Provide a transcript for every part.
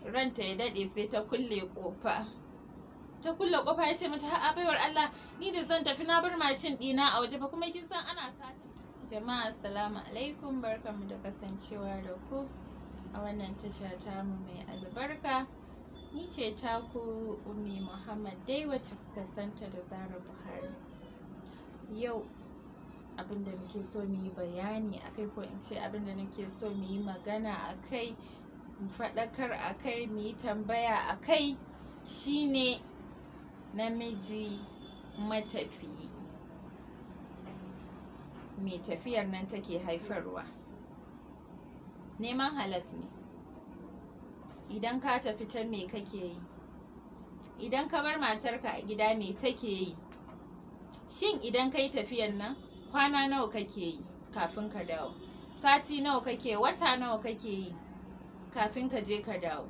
ranta ya daɗe sai ta kulle ƙofa. Ta kulle ƙofa ya ce mata a'a baiwar Allah ni da zan tafi na bar mashin ɗina a waje ba kuma kin san ana sata. Jama'a assalamu alaikum, barkanmu da kasancewa da ku a wannan tasha tamu mai albarka. Ni ce taku Ummi Muhammad dai wacce kuka santa da Zara Buhari. Yau abinda muke so mu yi bayani akai, ko in ce abinda nake so mu yi magana akai, mu faɗakar akai, mu yi tambaya akai shine namiji matafiyi. Me tafiyar nan take haifarwa? Neman halak ne. Idan ka tafi can me kake yi? Idan ka bar matarka a gida me take yi? Shin idan kai tafiyan nan kwana nawa kake yi kafin ka dawo? Sati nawa kake, wata nawa kake yi kafin ka je ka dawo?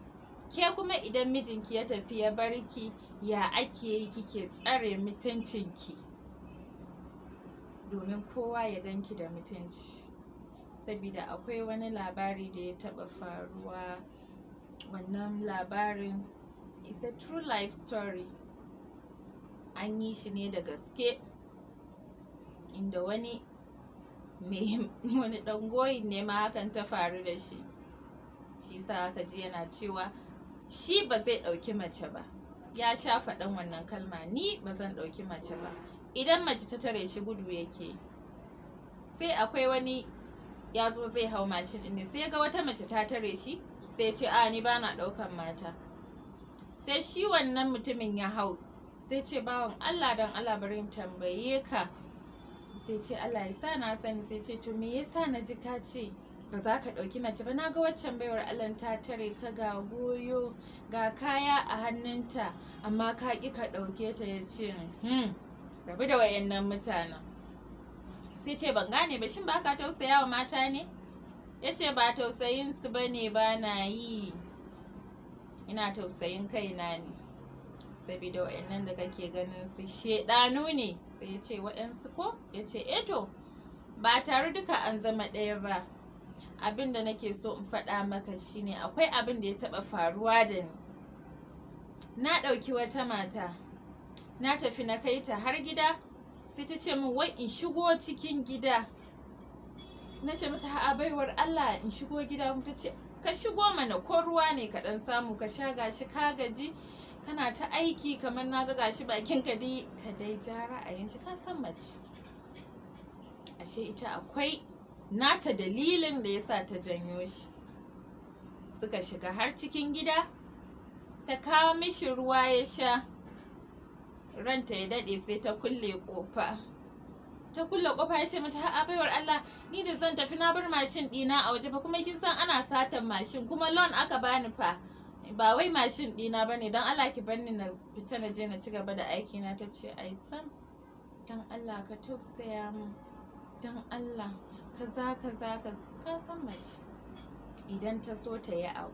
Ke kuma idan mijinki ya tafi ya barki, ya ake yi kike tsare mutuncinki domin kowa ya ganki da mutunci? Sabida akwai wani labari da ya taɓa faruwa. Wannan labarin is a true life story. An yi shi ne da gaske, inda wani ɗan goyin ne ma hakan ta faru da shi. Shi sa aka ji yana cewa shi ba zai ɗauki mace ba. Ya sha faɗan wannan kalma, ni ba zan ɗauki mace ba. Idan mace ta tare shi gudu yake. Sai akwai wani ya zo zai hau mashin ɗin ne, sai ya ga wata mace ta tare shi, sai ce a ni ba na ɗaukan mata. Sai shi wannan mutumin ya hau, sai ce bawan Allah dan Allah bari in tambaye ka. Sai ce Allah ya sa na sani. Sai ce to me yasa na ji ka ce ba za ka ɗauki mace ba? Na ga waccan baiwar Allah ta tare ka, ga goyo ga kaya a hannunta, amma ka ƙi ka ɗauke ta. Ya ce rabu da wayannan mutanen. Sai ce ban gane ba, shin ba ka tausaya wa mata ne? Ya ce ba tausayin su bane ba na yi, ina tausayin kaina ne. Sabida wayannan da kake ganin su shedanu ne. Sai ya ce waɗansu ko? Ya ce to ba tare duka an zama ɗaya ba. Abin da nake so in faɗa maka shine akwai abin da ya taɓa faruwa da ni. Na ɗauki wata mata, na tafi na kai ta har gida. Sai ta ce min wai in shigo cikin gida. Na ce mata a'a baiwar Allah in shigo gida. Ta ce ka shigo mana, ko ruwa ne ka ɗan samu ka sha, gashi ka gaji kana ta aiki kamar na ga gashi bakin ka dai. Ta dai ja ra'ayin shi, ka san mace ashe ita akwai nata dalilin da yasa ta janyo shi. Suka shiga har cikin gida, ta kawo mishi ruwa ya sha. Ranta ya daɗe sai ta kulle ƙofa. Ta kulle ƙofa ya ce mata a'a baiwar Allah ni da zan tafi na bar mashin ɗina a waje ba kuma kin san ana satan mashin, kuma loan aka bani fa, ba wai mashin ɗina bane, don Allah ki bar ni na fita na je na ci gaba da aiki na. Ta ce ai sam don Allah ka tausaya min, don Allah kaza kaza kaza. Ka san mace idan ta so ta yi abu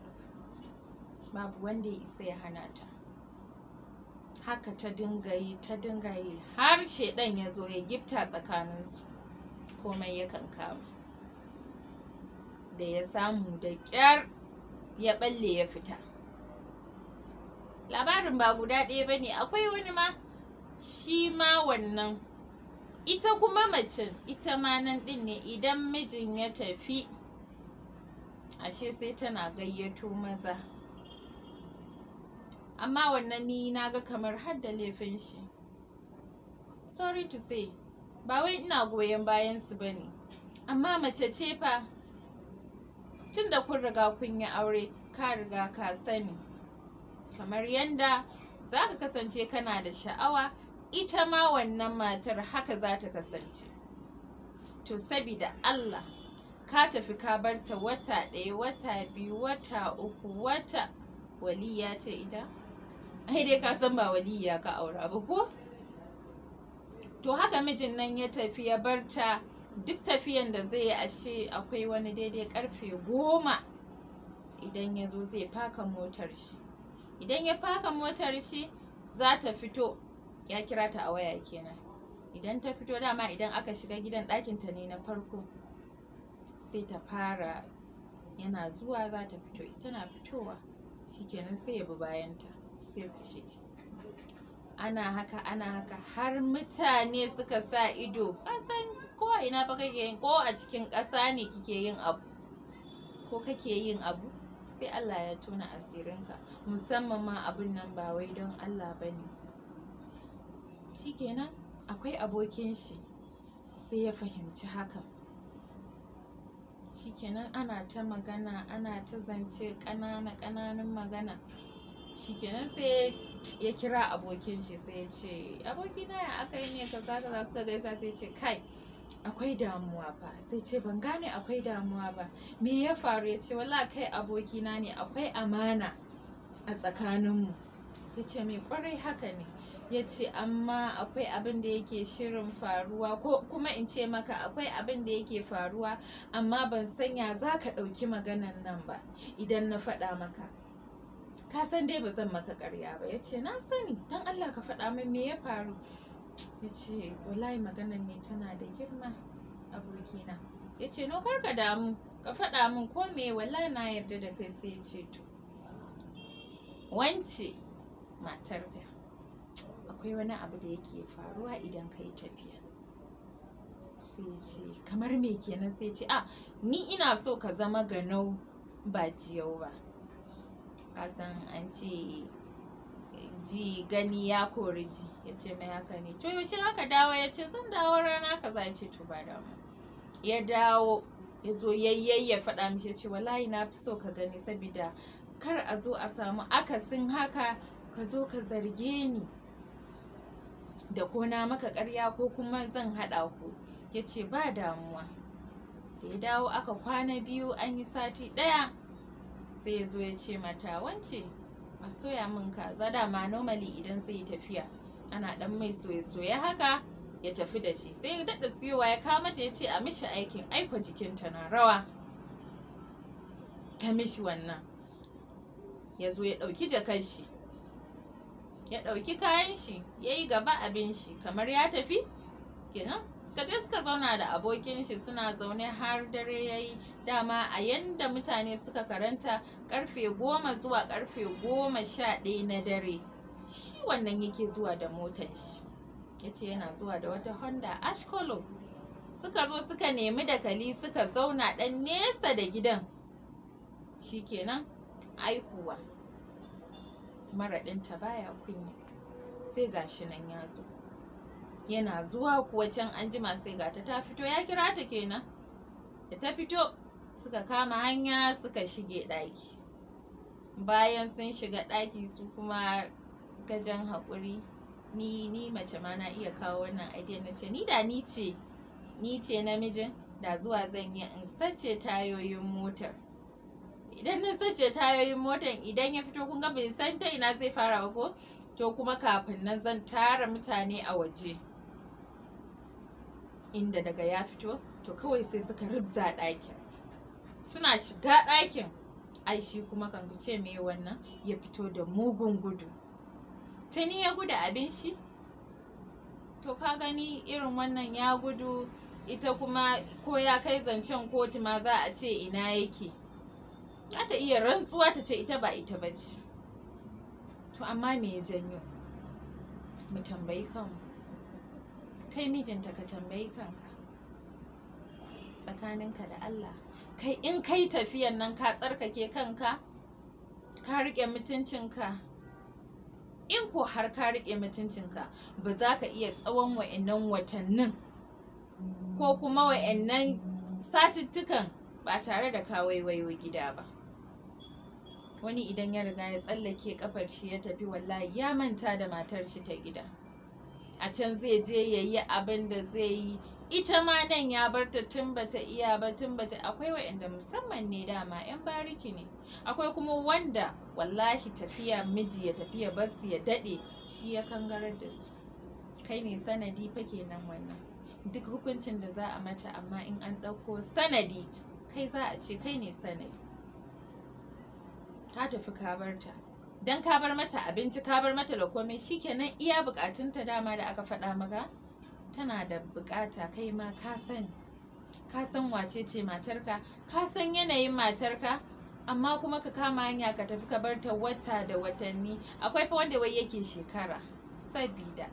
babu wanda ya isa ya hana ta. Haka ta dinga yi har shedan ya zo ya gifta tsakaninsu, komai ya kankama. Da ya samu da ƙyar ya balle ya fita. Labarin ba guda ɗaya bane, akwai wani ma shi ma wannan. Ita kuma mace ita ma nan ɗin ne, idan mijin ya tafi ashe sai tana gayyato maza. Amma wannan ni naga kamar har da laifin shi. Sorry to say, ba wai ina goyon bayan su bane, amma mace ce fa. Tunda kun riga kun yi aure, ka riga ka sani kamar yanda za ka kasance kana da sha'awa, ita ma wannan matar haka za ta kasance. To sabida Allah ka tafi ka barta wata ɗaya, wata biyu, wata uku, wata waliya ce ita? Ai dai ka san ba waliya ka aura ba ko? To haka mijin nan ya tafi ya barta. Duk tafiyan da zai yi ashe akwai wani daidai karfe 10 idan ya zo zai faka motar shi. Idan ya faka motar shi za ta fito, ya kira ta a waya kenan. Idan ta fito, dama idan aka shiga gidan ɗakinta ne na farko, sai ta fara, yana zuwa za ta fito. Tana fitowa shikenan sai ya bi bayanta sai su shige. Ana haka har mutane suka sa ido. Kasan ko a ina fa kake yin, ko a cikin ƙasa ne kike yin abu ko kake yin abu, sai Allah ya tona asirinka, musamman ma abun nan ba wai don Allah bane. Shikenan akwai abokin shi sai ya fahimci hakan. Shikenan ana ta magana, ana ta zance ƙananun magana. Shikenan sai ya kira abokin shi sai ya ce, abokina ya aka yi ne kaza suka gaisa sai ce, kai akwai damuwa fa. Sai ce, ban gane akwai damuwa ba, me ya faru? Ya ce, wallahi kai abokina ne, akwai amana a tsakaninmu. Ya ce, mai kwarai haka ne. Ya ce, amma akwai abin da yake shirin faruwa, ko kuma in ce maka akwai abin da yake faruwa, amma ban sanya za ka ɗauki maganan nan ba idan na faɗa maka. Ka san dai ba zan maka ƙarya ba. Ya ce, na sani, don Allah ka faɗa min me ya faru. Ya ce, wallahi maganan ne tana da girma abokina. Ya ce, no kar ka damu, ka faɗa min ko me, wallahi na yarda da kai. Sai ya ce, to wance matarka, akwai wani abu da yake faruwa idan ka yi tafiya. Sai ya ce, kamar me kenan? Sai ya ce, ni ina so ka zama ganau ba jiyau ba. Kasan an ce ji gani ya kori ji. Ya ce mai haka ne. To yaushe haka dawo? Ya ce, zan dawo rana kaza. Ya ce, to ba damu. Ya dawo ya zo ya faɗa mishi. Ya ce, wallahi na fi so ka gani, saboda kar a zo a samu akasin haka, ka zo ka zarge ni da ko na maka ƙarya ko kuma zan haɗa ku. Ya ce, ba damuwa. Da ya dawo aka kwana biyu, an yi sati ɗaya, sai ya zo ya ce mata, wance a soya min kaza. Dama normally idan zai yi tafiya ana ɗan mai soye-soye haka ya tafi da shi. Sai ya daɗa siyowa ya kawo mata. Ya ce a mishi aikin, aiko jikinta na rawa. Ta mishi wannan. Ya zo ya ɗauki jakar shi, ya ɗauki kayan shi, ya yi gaba abin shi kamar ya tafi. Kenan suka je suka zauna da abokin shi, suna zaune har dare ya yi. Dama a yanda mutane suka karanta, karfe 10 zuwa karfe 11 na dare shi wannan yake zuwa da motan shi. Ya ce yana zuwa da wata Honda ash color. Suka zo suka nemi dakali, suka zauna ɗan nesa da gidan. Shikenan aikuwa maraɗinta baya kunya, sai gashi nan ya zo. Yana zuwa kuwa can anjima sai gata ta fito. Ya kira ta kenan. Da ta fito suka kama hanya suka shige ɗaki. Bayan sun shiga ɗaki, su kuma gajen haƙuri. Ni mace ma na iya kawo wannan idea. Na ce, ni da ni ce namijin, da zuwa zan yi in sace tayoyin motar. Idan na sace tayoyin motar, idan ya fito, kun ga bai san ta ina zai fara ba ko? To kuma kafin nan zan tara mutane a waje, inda daga ya fito to kawai sai suka rubza ɗakin. Suna shiga ɗakin, ai shi kuma kan ku ce me wannan, ya fito da mugun gudu. Tuni ya gudu abin shi. To ka gani irin wannan ya gudu, ita kuma ko ya kai zancen kotu ma za a ce ina yake. Za ta iya rantsuwa ta ce ita ba ita ba ce. To amma me ya janyo? Mu tambayi kanmu. Kai mijinta ka tambayi kanka, tsakaninka da Allah, kai in kai tafiyan nan ka tsarkake kanka, ka riƙe mutuncinka. In ko har ka riƙe mutuncinka, ba za ka iya tsawon wa'annan watannin ko kuma wa'annan satuttukan ba tare da ka waiwayo gida ba. Wani idan ya riga ya tsallake kafar shi ya tafi, wallahi ya manta da matar shi ta gida. A can zai je ya yi abin da zai yi. Ita ma nan ya bar ta tun bata iya ba, akwai wa'anda musamman ne dama 'yan bariki ne. Akwai kuma wanda wallahi tafiya miji ya tafiya basu ya daɗe shi ya kangarar da su. Kai ne sanadi fa kenan wannan. Duk hukuncin da za a mata, amma in an ɗauko sanadi, kai za a ce kai ne sanadi. Ta tafi ka bar ta, dan ka bar mata abinci, ka bar mata da komai, shikenan iya bukatunta dama da aka faɗa maka. Tana da bukata, kai ma ka san wace ce matarka, ka san yanayin matarka. amma kuma ka kama hanya ka tafi ka bar ta wata da watanni. Akwai fa wanda wai yake shekara. Sabida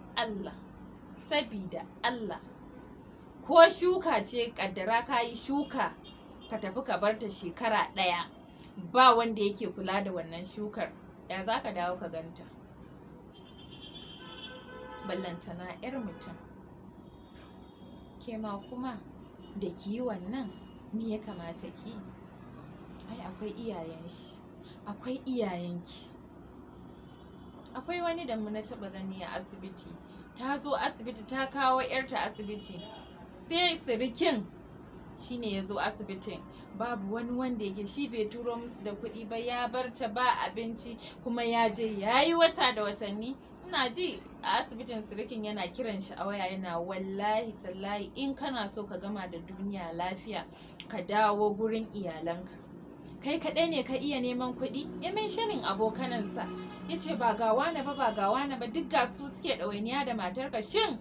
Allah ko shuka ce, kaddara ka yi shuka ka tafi ka bar ta shekara ɗaya, ba wanda yake kula da wannan shukar, ya za ka dawo ka ganta? Ballantana 'yar mutum. Ke ma kuma da ki yi wannan, me ya kamata ki? Ai akwai iyayen shi, akwai iyayenki. Akwai wani da na taɓa gani a asibiti, ta zo asibiti ta kawo 'yarta asibiti, sai sirikin shine ya zo asibitin, babu wani wanda yake, shi bai turo musu da kuɗi ba, ya bar ta ba abinci, kuma ya je ya yi wata da watanni. Ina ji a asibitin sirikin yana kiran shi a waya, yana wallahi tallahi in kana so ka gama da duniya lafiya ka dawo gurin iyalanka. Kai kaɗai ne ka iya neman kuɗi? Ya mentioning abokanansa, ya ce ba ga wane ba duk ga su suke ɗawainiya da matarka. Shin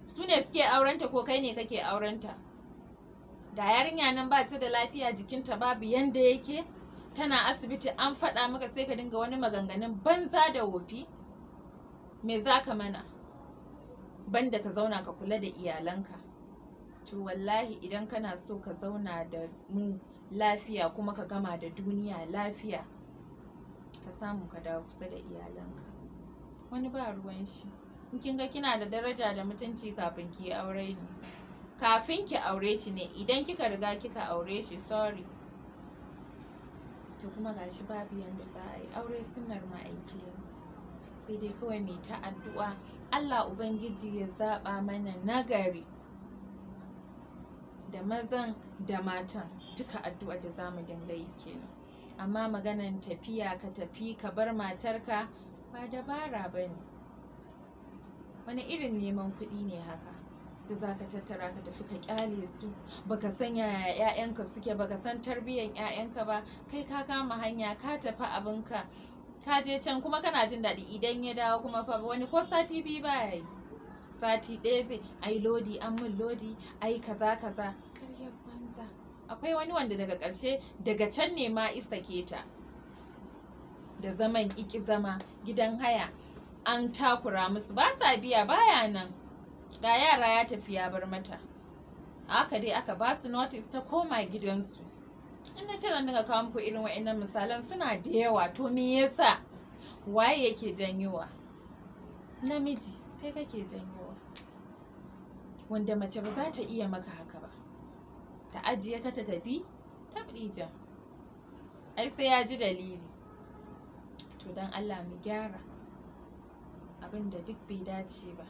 su ne suke aurenta ko kai ne kake aurenta? Ga yarinya nan ba ta da lafiya, jikinta babu yanda yake, tana asibiti an faɗa maka sai ka dinga wani maganganun banza da wofi. Me za ka mana banda ka zauna ka kula da iyalanka? To wallahi idan kana so ka zauna da mu lafiya kuma ka gama da duniya lafiya, ka samu ka dawo kusa da iyalanka. Wani ba ruwan shi. In kin ga kina da daraja da mutunci kafin ki aure ne, kafin ki aure shi ne. Idan kika riga kika aure shi, sorry, to kuma gashi babu yanda za a yi. Aure sunnar ma'aiki ne, sai dai kawai mai ta addu'a Allah Ubangiji ya zaɓa mana nagari, da mazan da matan duka addu'ar da zamu dinga yi kenan. Amma maganan tafiya ka tafi ka bar matarka ba dabara bane. Wani irin neman kuɗi ne haka da zaka tattara ka tafi ka kyale su, baka san yaya 'ya'yanka suke, baka san tarbiyyar 'ya'yanka ba, kai ka kama hanya ka tafi abinka, ka je can kuma kana jin daɗi. Idan ya dawo kuma fa wani ko sati biyu baya yi, sati ɗaya zai ai lodi, an mun lodi, ai kaza karyar banza. Akwai wani wanda daga ƙarshe daga can ne ma isa keta da zaman iki zama gidan haya, an takura musu ba sa biya, baya nan, ga yara ya tafi ya bar mata. Aka dai aka ba su notice ta koma gidansu. In na ce zan dinga kawo muku irin wa'annan misalan suna da yawa. To me yasa? Waye yake janyowa? Namiji, kai kake janyowa. Wanda mace ba za ta iya maka haka ba, ta ajiye ka ta tafi tabdija, ai sai ya ji dalili. To dan Allah mu gyara abinda duk bai dace ba.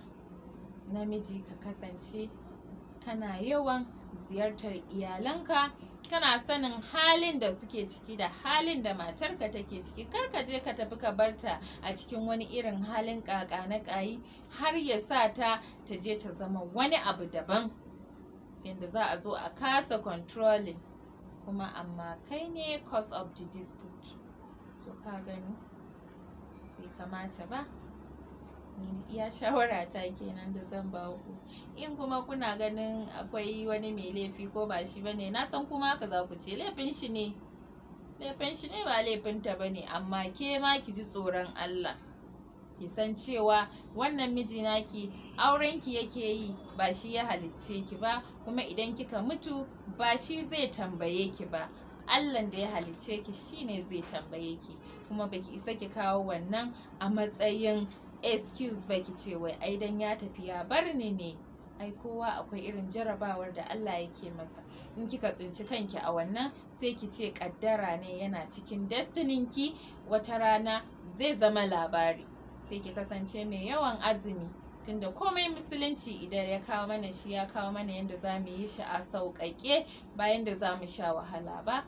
Namiji ka kasance kana yawan ziyartar iyalanka, kana sanin halin da suke ciki da halin da matarka take ciki. Kar ka je ka tafi ka barta a cikin wani irin halin ƙaƙa na ƙayi, har ya sa ta je ta zama wani abu daban, yanda za a zo a kasa controlling, kuma amma kai ne cause of the dispute. So ka gani bai kamata ba. Ni iya shawara ta kenan da zan ba ku. In kuma kuna ganin akwai wani mai laifi ko ba shi bane, na san kuma haka za ku ce laifin shi ne ba laifinta bane, amma ke ma ki ji tsoron Allah, ki san cewa wannan miji naki aurenki yake yi, ba shi ya halicce ki ba, kuma idan kika mutu ba shi zai tambaye ki ba, Allahn da ya halicce ki shine zai tambaye ki. Kuma baki isa ki kawo wannan a matsayin excuse baki ce wai ai dan ya tafi ya bar ni ne. Ai kowa akwai irin jarabawar da Allah yake masa. In kika tsinci kanki a wannan, sai ki ce kaddara ne, yana cikin destinin ki, wata rana zai zama labari. Sai ki kasance mai yawan azumi, tunda komai musulunci idan ya kawo mana shi, ya kawo mana yanda za mu yi shi a sauƙaƙe, bayan da za mu sha wahala ba.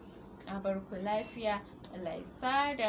A bar ku lafiya, Allah ya sada